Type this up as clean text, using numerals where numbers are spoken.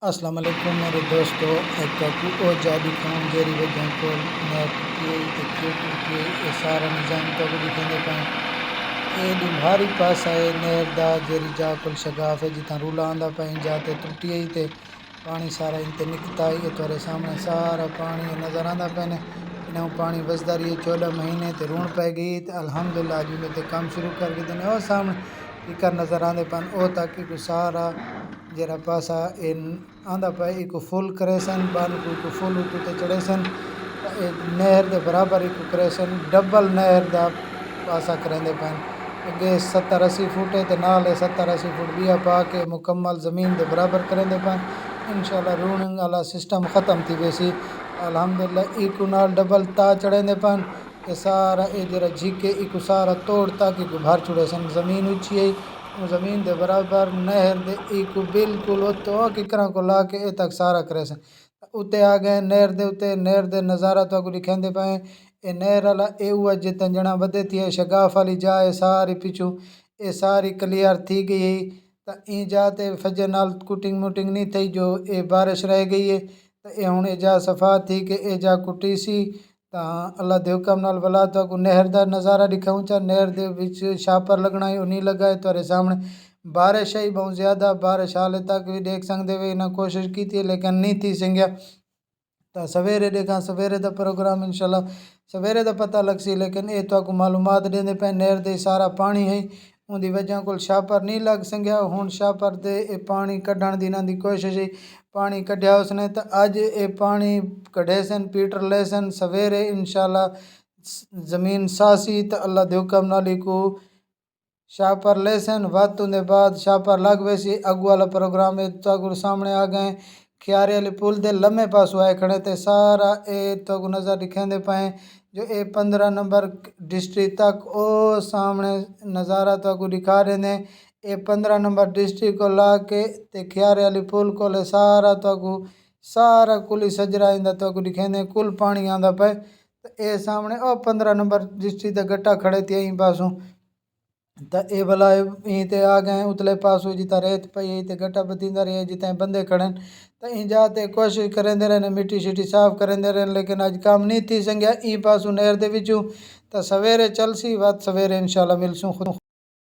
अस्सलाम वालेकुम मेरे दोस्तों। एक और जादू खान जेरी वजह को नेट के ये सारा निज़ाम तो दिखेंगे पाए ये भारी पास आए नेर दा जेरी जा कुल शगाफ है जितना रूला आंदा पाई जाते त्रुटि ही थे पानी सारा इनते निकता ही तुम्हारे सामने सारा पानी नज़र आंदा पैने इन्हें पानी बसदा रही 14 महीने ते रूण पै गई तो अल्हम्दुलिल्लाह अज में ते काम शुरू कर के देने और सामने फिकर नज़र आंदे पान ओ ताकि को सारा जरा पासा इन आंदा पाए इको फुल करेसन बाल को फुल उतुते चढ़ेसन नहर दे बराबर इको करेसन डबल नहर दा पासा करेंदे पान अगे 70-80 फुट है तो नाल 70-80 फुट बिया पा के मुकम्मल ज़मीन दे बराबर करेंदे पान इंशाल्लाह रूणिंग वाला सिस्टम ख़त्म थी वैसी अल्हम्दुलिल्लाह इको नाल डबल ता चढ़ेंदे पान ये सारा ये जरा झीके इको सारा तोड़ ताकि बाहर छुड़े सन ज़मीन उची है ज़मीन दे बराबर नहर दे इको बिल्कुल तो किकरा को ला के तक सारा करे सन उते आ गए नहर दे नज़ारा तो दिखेंदे पाए ये नहर वाला ए हुआ जितन जना बदे थी शगाफ वाली जाए सारी पिछू ये सारी क्लियर थी गई तो ई जाते फजर नाल कुटिंग मुटिंग नहीं थी जो ये बारिश रह गई है तो ये हूँ जा सफ़ा थी कि ए जा कुटी सी तो अल्लाह दे हुक्म नाल भला तो नहर दा नज़ारा दिखाऊँ चा नहर दे विच छापर लगना ही नहीं लगा है तुम्हारे सामने बारिश है बहुत ज़्यादा बारिश हाले तक भी देख सकते वे इन्हें कोशिश की थी लेकिन नहीं थी संगया तो सवेरे देखा सवेरे का प्रोग्राम इंशाल्लाह सवेरे का पता लग सी लेकिन ये तो आपको मालूमात देने पे नहर दे सारा पानी है उनकी वजह को छापर नहीं लग संगया हूँ छापर दे पानी कढ़ण दी इन्हों की कोशिश है पानी कढ़िया उसने तो अज ये पानी कढ़े सन पीटर ले सन सवेरे इंशाल्लाह ज़मीन सासी तो अल्लाह दे हुक्म नाल को छापर ले सन वाद तो बाद छापर लग वैसी अगू वाला प्रोग्राम है तो सामने आ गए खियारे वाले पुल दे लम्बे पासों आए खड़े थे सारा ए तो नज़र दिखेंदे पाए जो ए 15 नंबर डिस्ट्रिक्ट तक ओ सामने नज़ारा तो दिखा रहे ने ए 15 नंबर डिस्ट्रिक्ट को ला के ते खियारे वाली पुल को ले सारा तो सारा कुल सजरा इंदा तो दिखेंदे कुल पानी आंदा पे तो ए सामने ओ 15 नंबर डिस्ट्रिक्ट तक गट्टा खड़े थे यहीं पासों तो ये भला यहीं ते आ गए उतले पास जिता रेत पई यहीं ते गट्टा बतींदा रहे जिता बंदे खड़न तो यहीं जाते कोशिश करेंदे रहने मिट्टी शिट्टी साफ करेंदे रहने लेकिन अज काम नहीं थी संगया ई पासों नहर दे विचों तो सवेरे चलसी बात सवेरे इंशाल्लाह मिलसूँ खुद